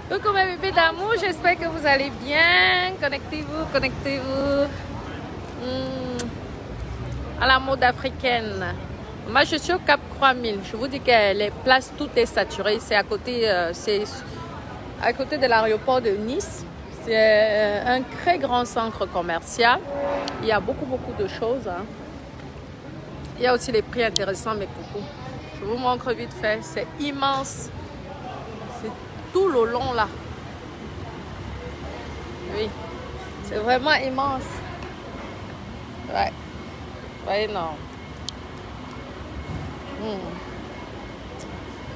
Coucou mes bébés d'amour, j'espère que vous allez bien. Connectez-vous, connectez-vous. À la mode africaine. Moi, je suis au Cap 3000. Je vous dis que les places, tout est saturé. C'est à côté de l'aéroport de Nice. C'est un très grand centre commercial. Il y a beaucoup de choses. Hein. Il y a aussi les prix intéressants, mes coucous. Je vous montre vite fait. C'est immense. C'est tout le long là. Oui. C'est vraiment immense. Ouais. Ouais, non.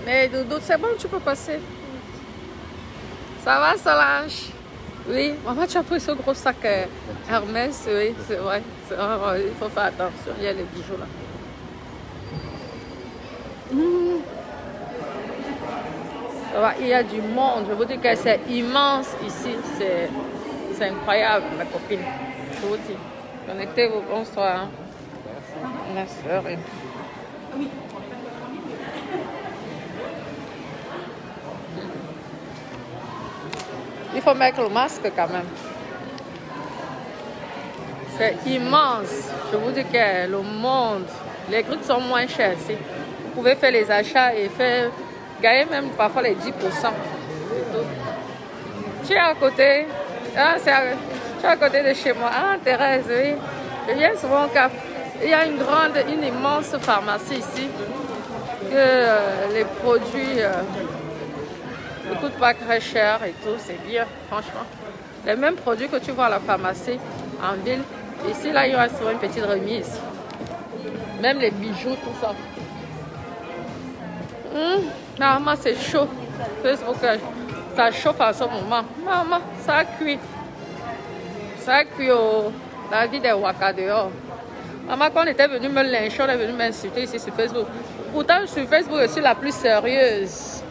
Mais Doudou, c'est bon, tu peux passer. Ça va, Solange? Oui. Maman, tu as pris ce gros sac Hermès. Oui, c'est vrai. Il faut faire attention. Il y a les bijoux là. Il y a du monde. Je vous dis que c'est immense ici. C'est incroyable, ma copine. Je vous dis. Connectez-vous, bonsoir. La soeur. Il faut mettre le masque quand même. C'est immense. Je vous dis que le monde, les trucs sont moins chers ici. Vous pouvez faire les achats et gagner même parfois les 10%. Tu es à côté. Ah, tu es à côté de chez moi. Ah, Thérèse, oui. Je viens souvent au Cap. Il y a une immense pharmacie ici. Que les produits ne coûtent pas très cher et tout. C'est bien, franchement. Les mêmes produits que tu vois à la pharmacie en ville. Ici, là, il y aura souvent une petite remise. Même les bijoux, tout ça. Maman, c'est chaud. Facebook, ça chauffe en ce moment. Maman, ça a cuit. Ça a cuit la vie des Waka dehors. Maman, quand on était venu me lyncher, on est venu m'insulter ici sur Facebook. Pourtant, sur Facebook, je suis la plus sérieuse.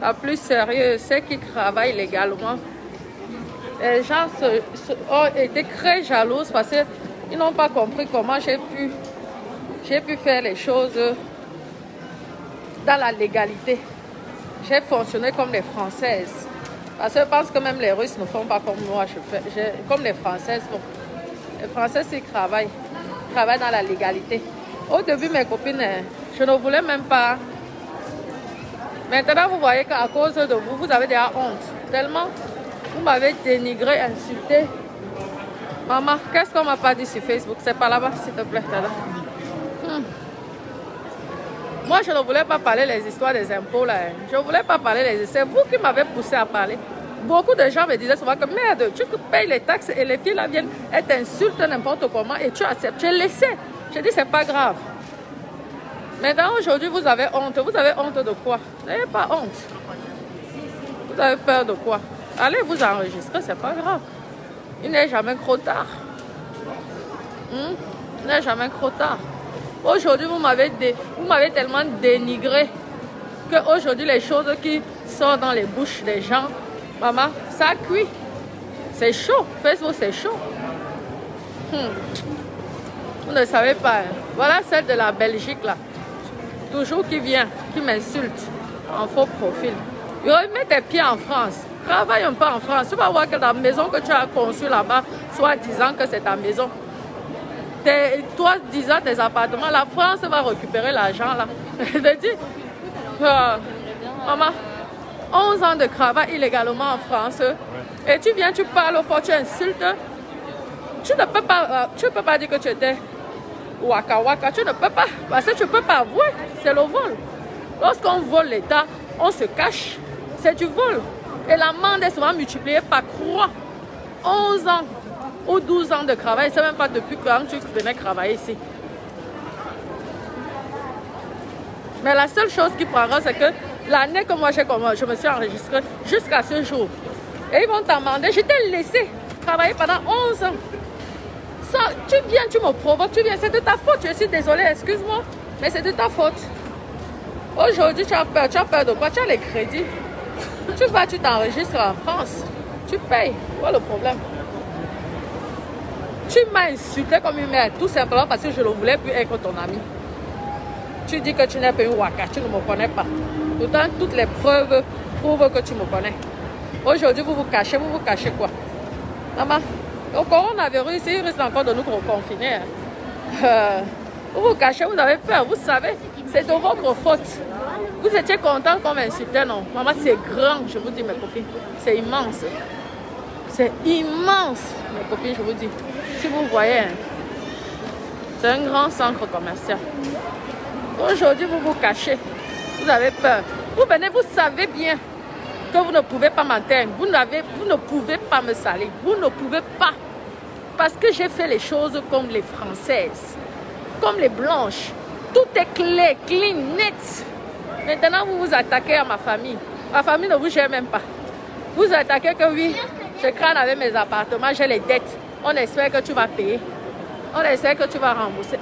La plus sérieuse, c'est qui travaille légalement. Les gens ont été très jalouses parce qu'ils n'ont pas compris comment j'ai pu faire les choses dans la légalité. J'ai fonctionné comme les Françaises. Parce que je pense que même les Russes ne font pas comme moi. Comme les Françaises font. Les Françaises, ils travaillent dans la légalité. Au début, mes copines, je ne voulais même pas. Maintenant, vous voyez qu'à cause de vous, vous avez déjà honte. Tellement, vous m'avez dénigré, insulté. Maman, qu'est-ce qu'on m'a pas dit sur Facebook? C'est pas là-bas, s'il te plaît. Moi, je ne voulais pas parler les histoires des impôts. Là. Je ne voulais pas parler les histoires. C'est vous qui m'avez poussé à parler. Beaucoup de gens me disaient souvent que merde, tu payes les taxes et les filles là viennent et t'insultent n'importe comment et tu acceptes. Je laissais. Je dis, c'est pas grave. Maintenant, aujourd'hui, vous avez honte. Vous avez honte de quoi? Vous n'avez pas honte. Vous avez peur de quoi? Allez vous enregistrer, c'est pas grave. Il n'est jamais trop tard. Il n'est jamais trop tard. Aujourd'hui, vous m'avez tellement dénigré qu'aujourd'hui, les choses qui sortent dans les bouches des gens, maman, ça cuit. C'est chaud. Facebook, c'est chaud. Vous ne savez pas. Hein. Voilà celle de la Belgique, là. Toujours qui vient, qui m'insulte en faux profil. Remets tes pieds en France. Travaille un peu en France. Tu vas voir que la maison que tu as conçue là-bas, soit disant que c'est ta maison. Toi, disant tes appartements, la France va récupérer l'argent là. Je te dis, maman, 11 ans de travail illégalement en France, et tu viens, tu parles au fort, tu insultes, tu ne peux pas dire que tu étais Waka Waka, tu ne peux pas, parce que tu ne peux pas avouer, c'est le vol. Lorsqu'on vole l'État, on se cache, c'est du vol. Et l'amende est souvent multipliée par 3, 11 ans. Ou 12 ans de travail, je ne sais même pas depuis quand tu venais travailler ici. Mais la seule chose qui prendra, c'est que l'année que moi je me suis enregistrée jusqu'à ce jour. Et ils vont t'amender. Je t'ai laissé travailler pendant 11 ans. Ça, tu viens, tu me provoques, tu viens, c'est de ta faute. Je suis désolée, excuse-moi, mais c'est de ta faute. Aujourd'hui, tu as peur de quoi? Tu as les crédits. Tu vas, tu t'enregistres en France. Tu payes. Voilà le problème. Tu m'as insulté comme une mère, tout simplement parce que je ne voulais plus être ton ami. Tu dis que tu n'es pas une Waka, tu ne me connais pas. Pourtant, toutes les preuves prouvent que tu me connais. Aujourd'hui, vous vous cachez quoi? Maman, le coronavirus, il risque encore de nous confiner. Vous vous cachez, vous avez peur, vous savez, c'est de votre faute. Vous étiez content comme insulté, non? Maman, c'est grand, je vous dis, mes copines. C'est immense. C'est immense, mes copines, je vous dis. Si vous voyez, hein, c'est un grand centre commercial. Aujourd'hui, vous vous cachez. Vous avez peur. Vous venez, vous savez bien que vous ne pouvez pas m'atteindre. Vous ne pouvez pas me salir. Vous ne pouvez pas. Parce que j'ai fait les choses comme les Françaises, comme les Blanches. Tout est clair, clean, net. Maintenant, vous vous attaquez à ma famille. Ma famille ne vous gère même pas. Vous attaquez que oui, je crâne avec mes appartements, j'ai les dettes. On espère que tu vas payer. On espère que tu vas rembourser.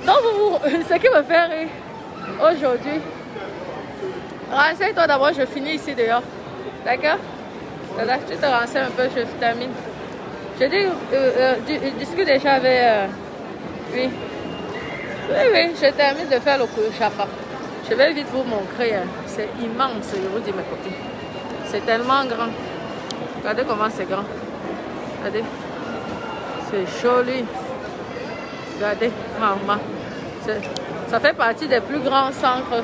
Donc, ce qui me fait rire aujourd'hui, renseigne-toi d'abord, je finis ici dehors. D'accord? Tu te renseignes un peu, je termine. Je dis, discute déjà avec... oui. Oui, je termine de faire le chapa. Je vais vite vous montrer. Hein. C'est immense, je vous dis, mes copines. C'est tellement grand. Regardez comment c'est grand. Regardez. C'est joli. Regardez, maman. Ça fait partie des plus grands centres,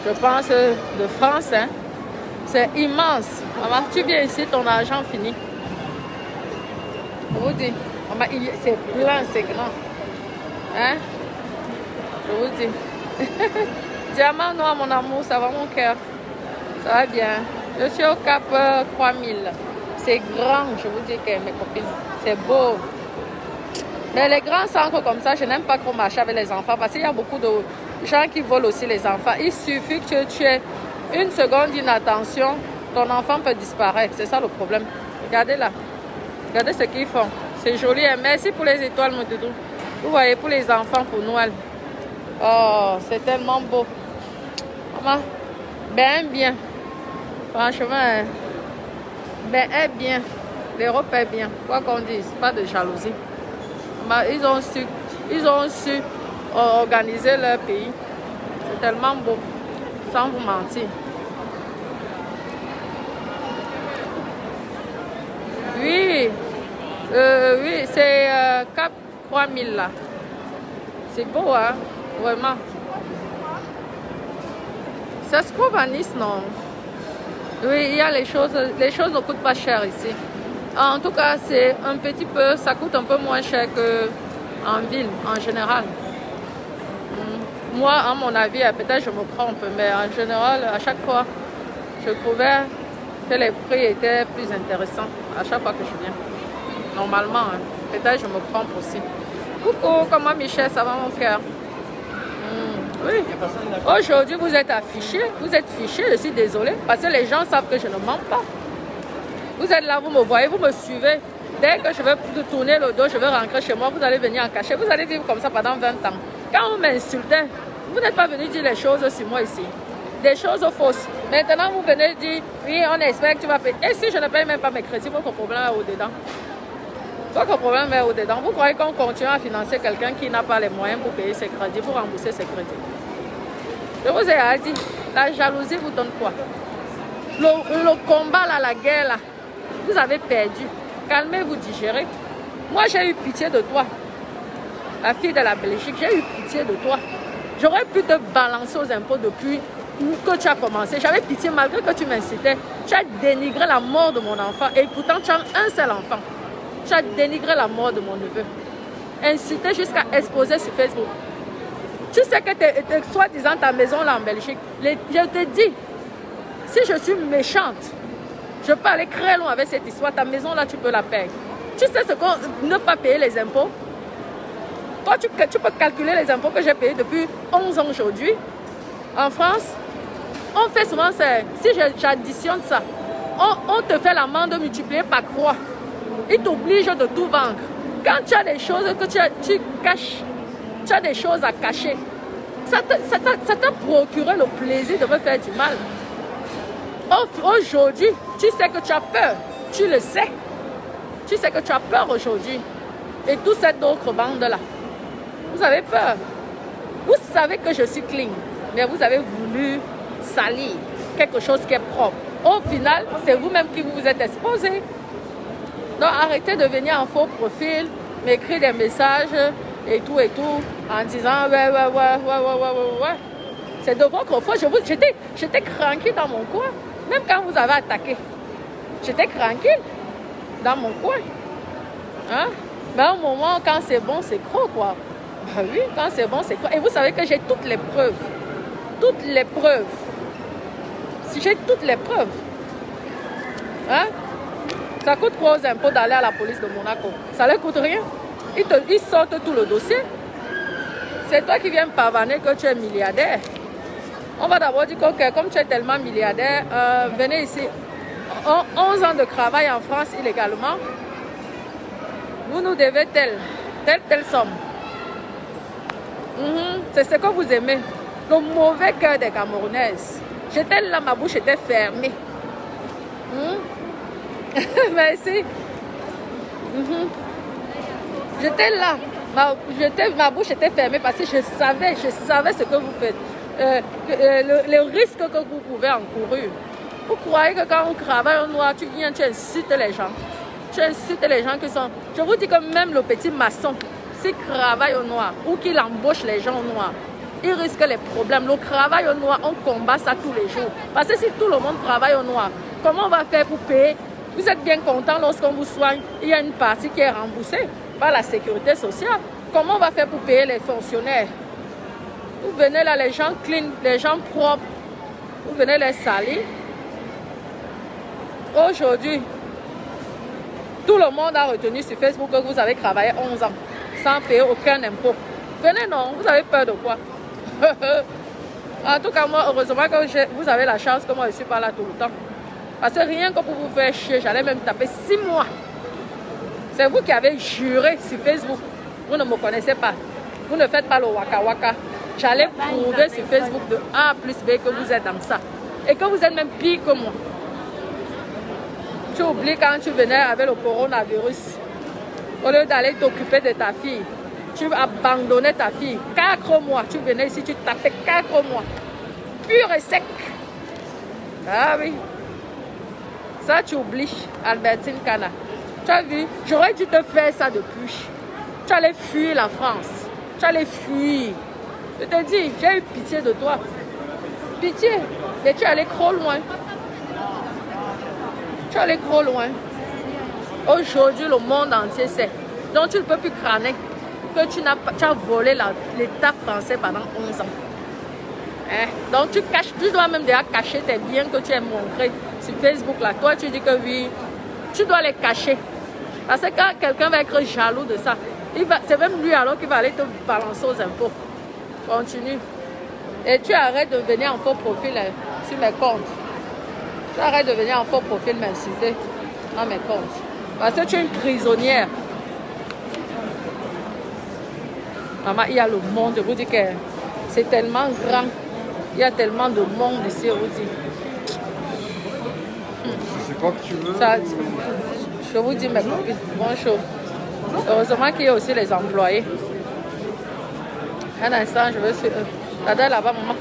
je pense, de France. Hein. C'est immense. Maman, tu viens ici, ton argent fini. Je vous dis, maman, c'est plein, c'est grand. Hein? Je vous dis. Diamant noir, mon amour, ça va mon cœur. Ça va bien. Je suis au Cap 3000. C'est grand, je vous dis, que mes copines. C'est beau. Mais les grands centres comme ça, je n'aime pas trop marcher avec les enfants parce qu'il y a beaucoup de gens qui volent aussi les enfants. Il suffit que tu aies une seconde d'inattention, ton enfant peut disparaître. C'est ça le problème. Regardez là. Regardez ce qu'ils font. C'est joli. Merci pour les étoiles, mon doudou. Vous voyez, pour les enfants, pour Noël. Oh, c'est tellement beau. Maman, ben bien. Franchement, ben est bien. L'Europe est bien. Quoi qu'on dise, pas de jalousie. Ils ont su organiser leur pays. C'est tellement beau, sans vous mentir. Oui, oui, c'est Cap 3000 là. C'est beau, hein, vraiment. Ça se trouve à Nice, non? Oui, il y a les choses ne coûtent pas cher ici. En tout cas, c'est un petit peu, ça coûte un peu moins cher qu'en ville, en général. Moi, à mon avis, peut-être je me prends un peu, mais en général, à chaque fois, je trouvais que les prix étaient plus intéressants à chaque fois que je viens. Normalement, hein. Peut-être je me prends aussi. Coucou, comment Michel, ça va mon cœur? Oui. Aujourd'hui, vous êtes affiché, vous êtes fiché, je suis désolée, parce que les gens savent que je ne mens pas. Vous êtes là, vous me voyez, vous me suivez. Dès que je vais tourner le dos, je vais rentrer chez moi, vous allez venir en cachet. Vous allez vivre comme ça pendant 20 ans. Quand vous m'insultez, vous n'êtes pas venu dire les choses sur moi ici. Des choses fausses. Maintenant, vous venez dire, oui, on espère que tu vas payer. Et si je ne paye même pas mes crédits, votre problème est au-dedans. Votre problème est au-dedans. Vous croyez qu'on continue à financer quelqu'un qui n'a pas les moyens pour payer ses crédits, pour rembourser ses crédits? Je vous ai dit, la jalousie vous donne quoi? Le combat là, la guerre là, vous avez perdu. Calmez-vous, digérez. Moi, j'ai eu pitié de toi. La fille de la Belgique, j'ai eu pitié de toi. J'aurais pu te balancer aux impôts depuis que tu as commencé. J'avais pitié malgré que tu m'incitais. Tu as dénigré la mort de mon enfant. Et pourtant, tu as un seul enfant. Tu as dénigré la mort de mon neveu. Incité jusqu'à exposer sur Facebook. Tu sais que soi-disant ta maison là en Belgique, je te dis, si je suis méchante, je peux aller très loin avec cette histoire. Ta maison là, tu peux la payer. Tu sais ce qu'on ne pas payer les impôts? Toi, tu peux calculer les impôts que j'ai payés depuis 11 ans aujourd'hui. En France, on fait souvent ça. Si j'additionne ça, on te fait l'amende multipliée par 3. Ils t'obligent de tout vendre. Quand tu as des choses que tu caches, tu as des choses à cacher. Ça t'a procuré le plaisir de me faire du mal. Aujourd'hui, tu sais que tu as peur. Tu le sais. Tu sais que tu as peur aujourd'hui. Et toute cette autre bande-là. Vous avez peur. Vous savez que je suis clean. Mais vous avez voulu salir quelque chose qui est propre. Au final, c'est vous-même qui vous êtes exposé. Donc arrêtez de venir en faux profil, m'écrire des messages et tout, en disant ouais. C'est de votre faute. J'étais tranquille dans mon coin, même quand vous avez attaqué. J'étais tranquille dans mon coin. Hein? Mais à un moment, quand c'est bon, c'est gros, quoi. Ben oui, quand c'est bon, c'est gros. Et vous savez que j'ai toutes les preuves. Toutes les preuves. Si j'ai toutes les preuves. Hein? Ça coûte quoi aux impôts d'aller à la police de Monaco? Ça ne leur coûte rien. Ils sortent tout le dossier. C'est toi qui viens me pavaner que tu es milliardaire. On va d'abord dire que comme tu es tellement milliardaire, venez ici. 11 ans de travail en France illégalement. Vous nous devez telle somme. C'est ce que vous aimez. Le mauvais cœur des Camerounaises. J'étais là, ma bouche était fermée. Merci. J'étais là. Ma bouche était fermée parce que je savais ce que vous faites. Le risque que vous pouvez encourir. Vous croyez que quand on travaille au noir, tu viens, tu incites les gens. Tu incites les gens qui sont... Je vous dis que même le petit maçon, s'il travaille au noir ou qu'il embauche les gens au noir, il risque les problèmes. Le travail au noir, on combat ça tous les jours. Parce que si tout le monde travaille au noir, comment on va faire pour payer? Vous êtes bien content lorsqu'on vous soigne, il y a une partie qui est remboursée par la sécurité sociale. Comment on va faire pour payer les fonctionnaires? Vous venez là, les gens clean, les gens propres, vous venez les salir. Aujourd'hui, tout le monde a retenu sur Facebook que vous avez travaillé 11 ans sans payer aucun impôt. Venez non, vous avez peur de quoi? En tout cas, moi, heureusement que vous avez la chance que moi, je ne suis pas là tout le temps. Parce que rien que pour vous faire chier, j'allais même taper 6 mois. C'est vous qui avez juré sur Facebook. Vous ne me connaissez pas. Vous ne faites pas le waka waka. J'allais prouver sur Facebook de A plus B que vous êtes dans ça. Et que vous êtes même pire que moi. Tu oublies quand tu venais avec le coronavirus. Au lieu d'aller t'occuper de ta fille, tu abandonnais ta fille. 4 mois, tu venais ici, tu tapais 4 mois. Pur et sec. Ah oui. Ça, tu oublies, Albertine Kana. Tu as vu, j'aurais dû te faire ça depuis. Tu allais fuir la France. Tu allais fuir. Je te dis, j'ai eu pitié de toi. Pitié. Mais tu es allé trop loin. Tu es allé trop loin. Aujourd'hui, le monde entier sait. Donc, tu ne peux plus crâner que tu as volé l'État français pendant 11 ans. Hein? Donc, tu dois même déjà cacher tes biens que tu as montrés sur Facebook. Là. Toi, tu dis que oui, tu dois les cacher. Parce que quand quelqu'un va être jaloux de ça, c'est même lui alors qui va aller te balancer aux impôts. Continue. Et tu arrêtes de venir en faux profil sur mes comptes. Tu arrêtes de venir en faux profil m'insulter dans mes comptes. Parce que tu es une prisonnière. Maman, il y a le monde. Je vous dis que c'est tellement grand. Il y a tellement de monde ici, je vous dis. C'est quoi que tu veux? Ça, je vous dis, mes copines, bonjour. Heureusement qu'il y a aussi les employés. Un instant, je veux... Regardez là-bas, maman.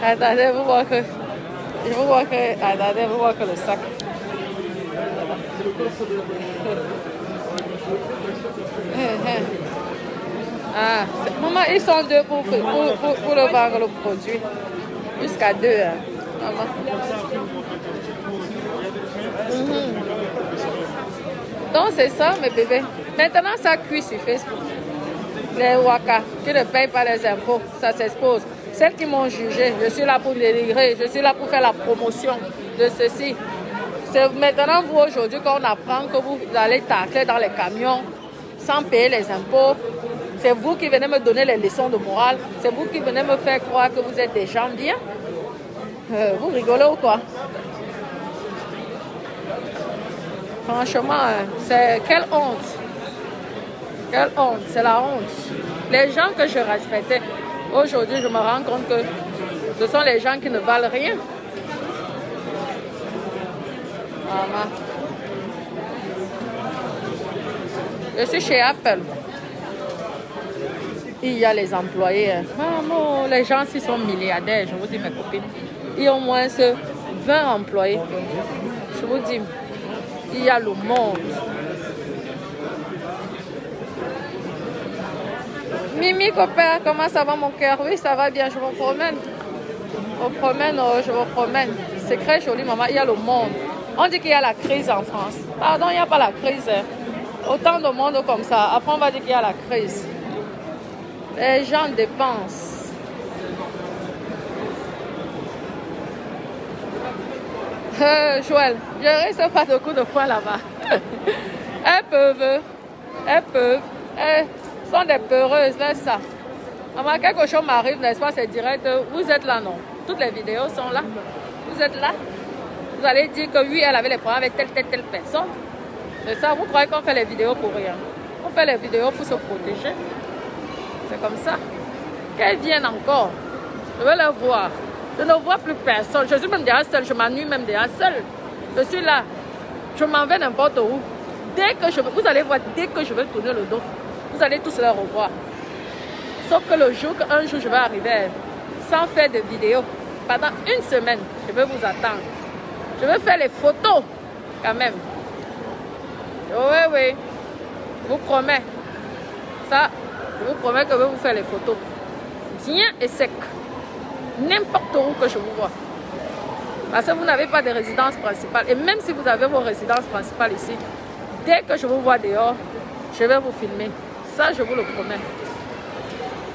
Attendez, vous voyez que... Je vous vois que... Attendez, vous voyez que le sac... Ah, maman, ils sont 2 pour le vendre, le produit. Jusqu'à 2, hein, maman. Donc, c'est ça, mes bébés. Maintenant, ça cuit sur Facebook. Les waka, qui ne payent pas les impôts, ça s'expose. Celles qui m'ont jugé, je suis là pour délivrer, je suis là pour faire la promotion de ceci. C'est maintenant, vous, aujourd'hui, qu'on apprend que vous allez tacler dans les camions sans payer les impôts. C'est vous qui venez me donner les leçons de morale. C'est vous qui venez me faire croire que vous êtes des gens bien. Vous rigolez ou quoi? Franchement, c'est quelle honte. Quelle honte, c'est la honte. Les gens que je respectais, aujourd'hui, je me rends compte que ce sont les gens qui ne valent rien. Maman. Je suis chez Apple. il y a les employés. Maman, les gens qui sont milliardaires, je vous dis mes copines, ils ont au moins 20 employés. Je vous dis, il y a le monde. Mimi, copain, comment ça va mon cœur? Oui, ça va bien, je me promène. Je me promène. C'est très joli, maman, il y a le monde. On dit qu'il y a la crise en France. Pardon, il n'y a pas la crise. Autant de monde comme ça. Après, on va dire qu'il y a la crise. Les gens dépensent. Joël, je reste pas de coups de poing là-bas. Elles peuvent. Elles sont des peureuses, là, ça. Maman, quelque chose m'arrive, n'est-ce pas, c'est direct. Vous êtes là, non? Toutes les vidéos sont là. Vous êtes là. Vous allez dire que oui, elle avait les problèmes avec telle personne. C'est ça, vous croyez qu'on fait les vidéos pour rien? On fait les vidéos pour se protéger. C'est comme ça. Qu'elles viennent encore. Je veux les voir. Je ne vois plus personne. Je suis même déjà seule. Je m'ennuie même déjà seule. Je suis là. Je m'en vais n'importe où. Dès que je veux, vous allez voir, dès que je vais tourner le dos, vous allez tous les revoir. Sauf que le jour, un jour, je vais arriver sans faire de vidéo. Pendant une semaine, je vais vous attendre. Je vais faire les photos quand même. Oui. Je vous promets. Ça, je vous promets que je vais vous faire les photos. Bien et sec. N'importe où que je vous vois. Parce que vous n'avez pas de résidence principale. Et même si vous avez vos résidences principales ici, dès que je vous vois dehors, je vais vous filmer. Ça, je vous le promets.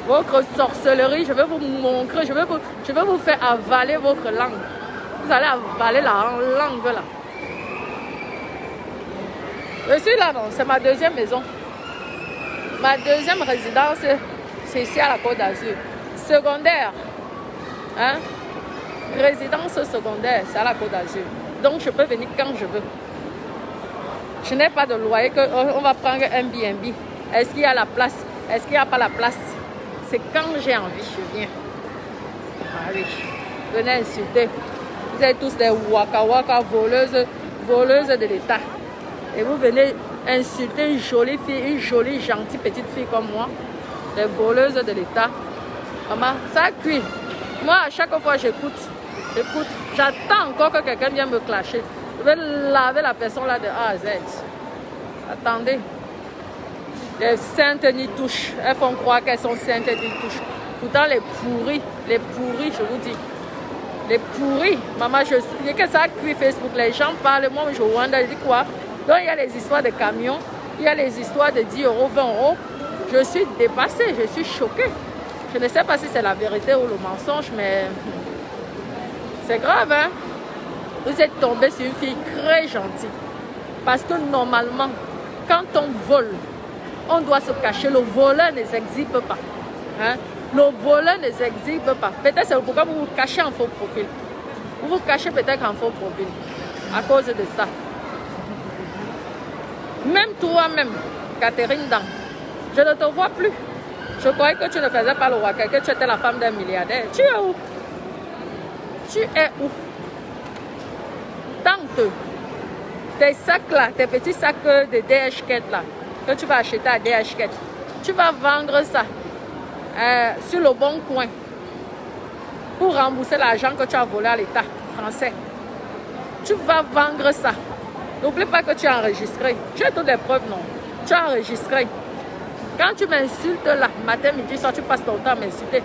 Votre sorcellerie, je vais vous montrer, je vais vous faire avaler votre langue. Vous allez avaler la langue là. Je suis là, non, c'est ma deuxième maison. Ma deuxième résidence, c'est ici à la Côte d'Azur. Secondaire. Hein? Résidence secondaire, c'est à la Côte d'Azur. Donc, je peux venir quand je veux. Je n'ai pas de loyer, on va prendre un Airbnb. Est-ce qu'il y a la place? Est-ce qu'il n'y a pas la place? C'est quand j'ai envie, je viens. Ah oui, venez insulter. Vous êtes tous des waka voleuses de l'État. Et vous venez insulter une jolie fille, une jolie, gentille petite fille comme moi. Des voleuses de l'État. Maman, ça cuit. Moi, à chaque fois, j'écoute. J'attends encore que quelqu'un vienne me clasher. Je vais laver la personne là de A à Z. Attendez. Les saintes n'y touchent. Elles font croire qu'elles sont saintes et n'y touchent. Pourtant, les pourris, je vous dis. Les pourris. Maman, je sais que ça cuit Facebook. Les gens parlent. Moi, je vois, je dis quoi? Donc, il y a les histoires de camions. Il y a les histoires de 10 euros, 20 euros. Je suis dépassée. Je suis choquée. Je ne sais pas si c'est la vérité ou le mensonge, mais c'est grave, hein? Vous êtes tombé sur une fille très gentille. Parce que normalement, quand on vole, on doit se cacher. Le voleur ne s'exhibe pas. Hein? Le voleur ne s'exhibe pas. Peut-être c'est pourquoi vous vous cachez en faux profil. Vous vous cachez peut-être en faux profil. À cause de ça. Même toi-même, Catherine Dang, je ne te vois plus. Je croyais que tu ne faisais pas le waka, que tu étais la femme d'un milliardaire. Tu es où? Tu es où? Tante, tes sacs là, tes petits sacs de DHket là, que tu vas acheter à DHket, tu vas vendre ça sur le bon coin pour rembourser l'argent que tu as volé à l'État français. Tu vas vendre ça. N'oublie pas que tu as enregistré. Tu as toutes les preuves, non? Tu as enregistré. Quand tu m'insultes là, matin, midi, soir, tu passes ton temps à m'insulter.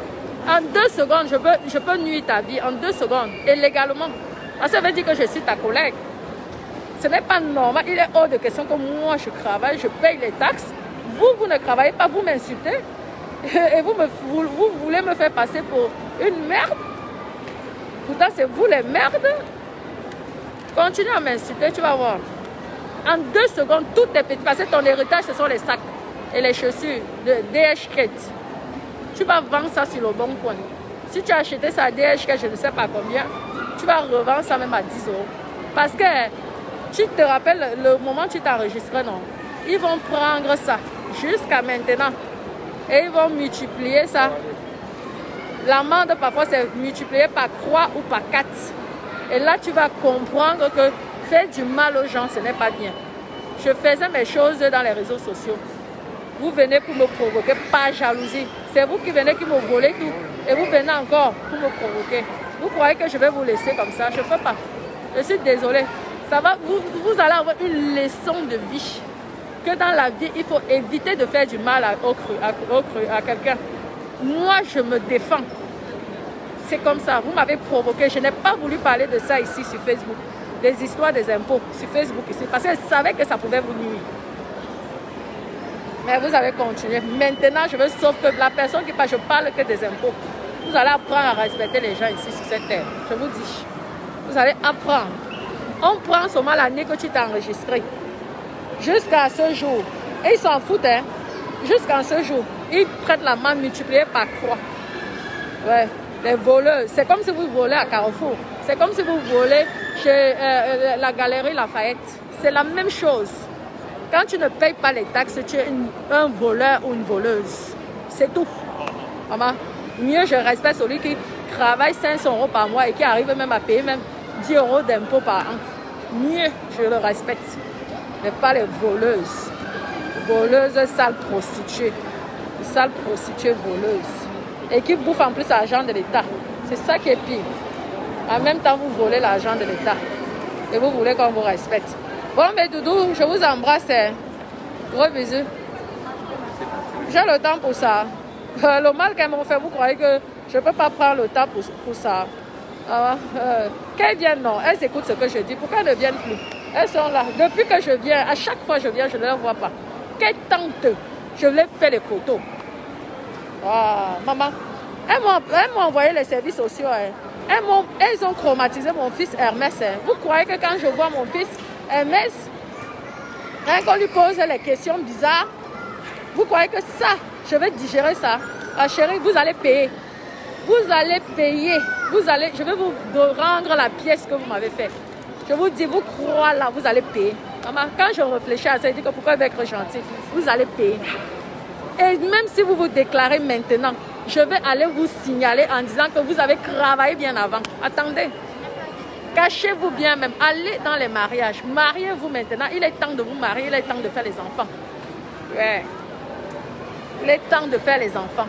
En 2 secondes, je peux nuire ta vie. En 2 secondes. Et légalement. Ça veut dire que je suis ta collègue. Ce n'est pas normal. Il est hors de question que moi, je travaille, je paye les taxes. Vous ne travaillez pas, vous m'insultez. Et vous voulez me faire passer pour une merde. Pourtant, c'est vous les merdes. Continue à m'insulter, tu vas voir. En 2 secondes, tout est petit. Parce que ton héritage, ce sont les sacs et les chaussures de DHket. Tu vas vendre ça sur le bon coin. Si tu as acheté ça à DHket, je ne sais pas combien, tu vas revendre ça même à 10 euros. Parce que tu te rappelles le moment où tu t'es enregistré, non? Ils vont prendre ça jusqu'à maintenant et ils vont multiplier ça. L'amende, parfois, c'est multiplié par 3 ou par 4. Et là, tu vas comprendre que faire du mal aux gens, ce n'est pas bien. Je faisais mes choses dans les réseaux sociaux. Vous venez pour me provoquer par jalousie. C'est vous qui venez, qui me volez tout. Et vous venez encore pour me provoquer. Vous croyez que je vais vous laisser comme ça? Je ne peux pas. Je suis désolée. Ça va, vous allez avoir une leçon de vie. Que dans la vie, il faut éviter de faire du mal à quelqu'un. Moi, je me défends. C'est comme ça. Vous m'avez provoqué. Je n'ai pas voulu parler de ça ici sur Facebook. Des histoires des impôts sur Facebook ici. Parce que je savais que ça pouvait vous nuire. Mais vous avez continué. Maintenant, je veux sauf que la personne qui parle, je parle que des impôts. Vous allez apprendre à respecter les gens ici sur cette terre. Je vous dis. Vous allez apprendre. On prend seulement l'année que tu t'es enregistré. Jusqu'à ce jour. Et ils s'en foutent, hein. Jusqu'à ce jour. Ils prennent la main multipliée par 3. Ouais. Les voleurs. C'est comme si vous volez à Carrefour. C'est comme si vous volez chez la galerie Lafayette. C'est la même chose. Quand tu ne payes pas les taxes, tu es un voleur ou une voleuse. C'est tout. Maman, mieux je respecte celui qui travaille 500 € par mois et qui arrive même à payer même 10 € d'impôts par an. Mieux je le respecte. Mais pas les voleuses. Voleuses, sales prostituées. Sales prostituées voleuses. Et qui bouffent en plus l'argent de l'État. C'est ça qui est pire. En même temps, vous volez l'argent de l'État. Et vous voulez qu'on vous respecte. Bon, mes doudous, je vous embrasse. Gros bisous. J'ai le temps pour ça. Le mal qu'elles m'ont fait, vous croyez que je ne peux pas prendre le temps pour ça. Qu'elles viennent, non. Elles écoutent ce que je dis. Pourquoi elles ne viennent plus? Elles sont là. Depuis que je viens, à chaque fois que je viens, je ne les vois pas. Qu'elles tentent. Je leur fais des photos. Ah, maman. Elles m'ont envoyé les services sociaux. Hein. Elles ont traumatisé mon fils Hermès. Hein. Vous croyez que quand je vois mon fils Hermès, hein, qu'on lui pose les questions bizarres, vous croyez que ça, je vais digérer ça? Ah chérie, vous allez payer. Vous allez payer. Je vais vous rendre la pièce que vous m'avez faite. Je vous dis, vous croyez là, vous allez payer. Maman, quand je réfléchis à ça, je dis que pourquoi être gentil? Vous allez payer. Et même si vous vous déclarez maintenant, je vais aller vous signaler en disant que vous avez travaillé bien avant. Attendez. Cachez-vous bien même. Allez dans les mariages. Mariez-vous maintenant. Il est temps de vous marier. Il est temps de faire les enfants. Ouais. Il est temps de faire les enfants.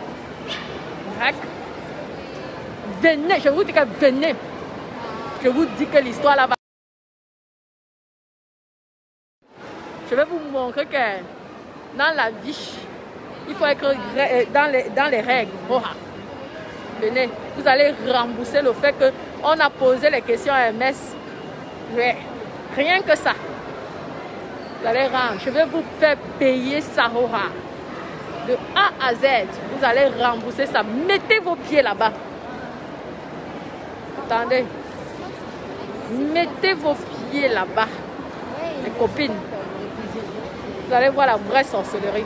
Venez. Je vous dis que venez. Je vous dis que l'histoire là-bas. Je vais vous montrer que dans la vie, il faut être dans les règles. Oh, venez, vous allez rembourser le fait qu'on a posé les questions à MS. Rien que ça. Vous allez rendre. Je vais vous faire payer ça. Oh, de A à Z, vous allez rembourser ça. Mettez vos pieds là-bas. Attendez. Mettez vos pieds là-bas. Les copines. Vous allez voir la vraie sorcellerie.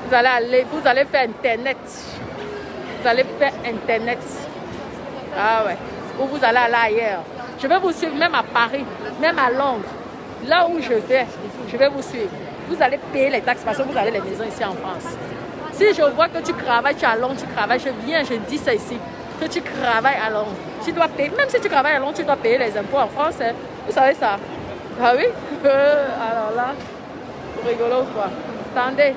Vous allez faire Internet. Vous allez faire Internet. Ah ouais. Ou vous allez aller ailleurs. Je vais vous suivre même à Paris, même à Londres. Là où je vais vous suivre. Vous allez payer les taxes parce que vous avez les maisons ici en France. Si je vois que tu travailles, tu es à Londres, tu travailles, je viens, je dis ça ici. Que tu travailles à Londres. Tu dois payer, même si tu travailles à Londres, tu dois payer les impôts en France. Hein. Vous savez ça? Ah oui? Alors là, rigolo quoi. Attendez.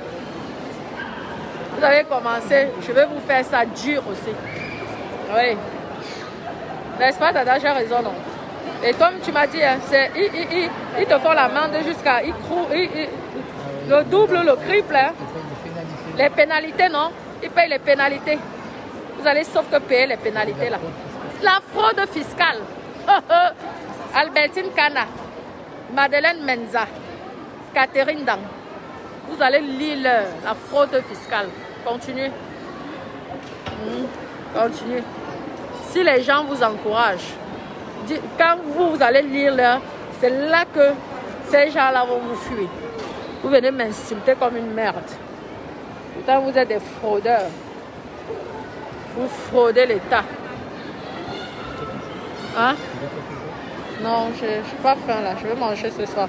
Vous avez commencé, je vais vous faire ça dur aussi. Oui. N'est-ce pas, Dada, j'ai raison, non? Et comme tu m'as dit, hein, ils te font l'amende jusqu'à... le double, le triple. Hein. Les pénalités, non? Ils payent les pénalités. Vous allez sauf que payer les pénalités, là. La fraude fiscale. Albertine Kana. Madeleine Menza. Catherine Dang. Vous allez lire la fraude fiscale. Continuez. Continuez. Si les gens vous encouragent, quand vous allez lire là, c'est là que ces gens-là vont vous fuir. Vous venez m'insulter comme une merde. Pourtant, vous êtes des fraudeurs. Vous fraudez l'État. Hein? Non, je ne suis pas faim là. Je vais manger ce soir.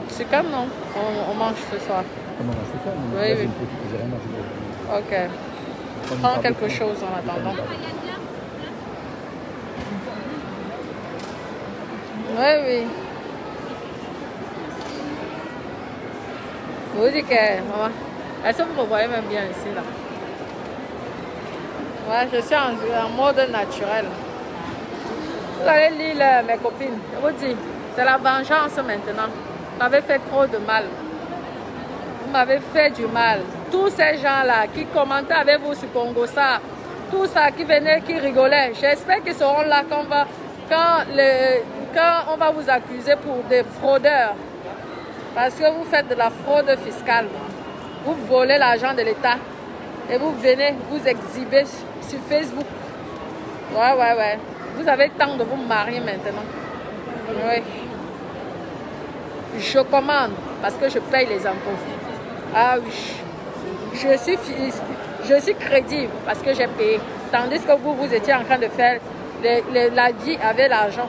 C'est comme non? On mange ce soir. On mange ce soir? Oui, oui. J'ai rien mangé. Ok. Prends quelque chose en attendant. Oui, oui. Je vous dis que, maman, Est-ce que vous me voyez même bien ici, là? Ouais, je suis en mode naturel. Vous allez lire mes copines. Je vous dis, c'est la vengeance maintenant. Vous m'avez fait trop de mal. Vous m'avez fait du mal. Tous ces gens-là qui commentaient avec vous sur Congo, ça, tout ça qui venaient, qui rigolaient, j'espère qu'ils seront là quand on va vous accuser pour des fraudeurs. Parce que vous faites de la fraude fiscale. Vous volez l'argent de l'État et vous venez vous exhiber sur Facebook. Ouais. Vous avez le temps de vous marier maintenant. Oui. Je commande parce que je paye les impôts. Ah oui. Je suis crédible parce que j'ai payé. Tandis que vous étiez en train de faire la vie avec l'argent.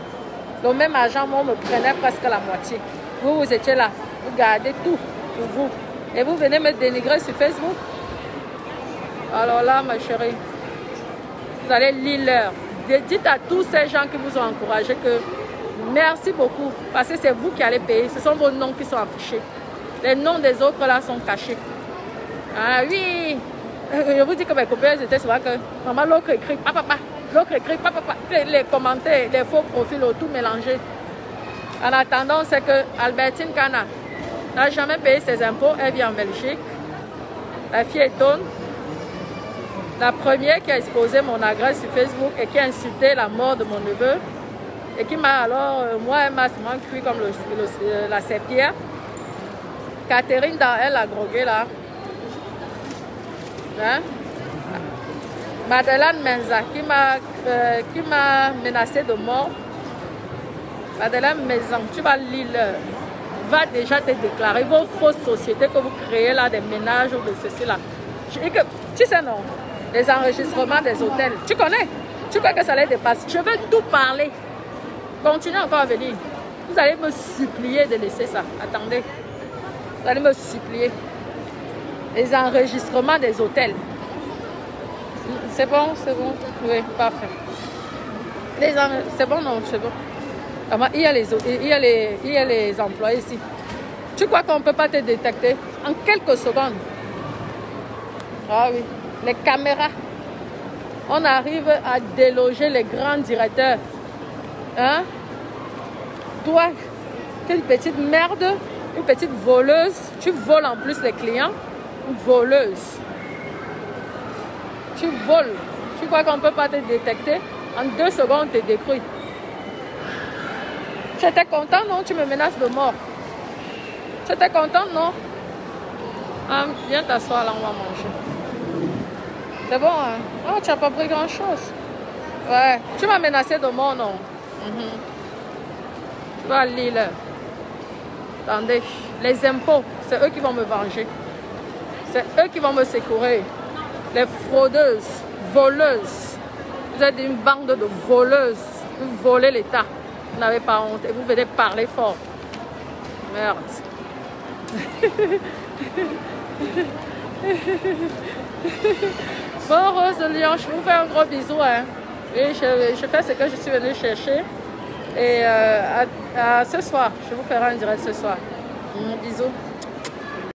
Le même argent, moi, on me prenait presque la moitié. Vous étiez là. Vous gardez tout pour vous. Et vous venez me dénigrer sur Facebook. Alors là, ma chérie, vous allez lire l'heure. Dites à tous ces gens qui vous ont encouragé que merci beaucoup. Parce que c'est vous qui allez payer. Ce sont vos noms qui sont affichés. Les noms des autres là sont cachés. Ah oui. Je vous dis que mes copines étaient souvent que maman, l'autre écrit papa, l'autre écrit papa. Les commentaires, les faux profils, tout mélangé. En attendant, c'est que Albertine Kana n'a jamais payé ses impôts. Elle vit en Belgique. La fille est tonne. La première qui a exposé mon adresse sur Facebook et qui a insulté la mort de mon neveu. Et qui m'a alors, moi, elle m'a souvent cuit comme la serpillère. Catherine, dans elle, a grogué là. Hein? Madeleine Menza, qui m'a menacé de mort. Madeleine Menza, tu vas lire, va déjà te déclarer vos fausses sociétés que vous créez là, des ménages ou de ceci là. Tu sais non, les enregistrements des hôtels, tu connais? Tu crois que ça les dépasse? Je veux tout parler. Continuez encore à venir. Vous allez me supplier de laisser ça. Attendez. Vous allez me supplier. Les enregistrements des hôtels. C'est bon, c'est bon. Oui, parfait. C'est bon, non, c'est bon. Il y a les employés ici. Tu crois qu'on ne peut pas te détecter en quelques secondes? Ah oui. Les caméras. On arrive à déloger les grands directeurs. Hein? Toi, tu es une petite merde, une petite voleuse. Tu voles en plus les clients. Une voleuse. Tu voles. Tu crois qu'on ne peut pas te détecter? En 2 secondes, tu es détruit. Tu étais content, non? Tu me menaces de mort. Tu étais content, non? Ah, viens t'asseoir là, on va manger. C'est bon, hein? Oh, tu n'as pas pris grand-chose. Ouais. Tu m'as menacé de mort, non? Tu vas lire là. Attendez. Les impôts, c'est eux qui vont me venger. C'est eux qui vont me secourir. Les fraudeuses, voleuses. Vous êtes une bande de voleuses. Vous volez l'État. Vous n'avez pas honte. Et vous venez parler fort. Merde. Bon, Rose de Lyon, je vous fais un gros bisou. Hein. Et je fais ce que je suis venue chercher. Et à ce soir, je vous ferai un direct ce soir. Bisous.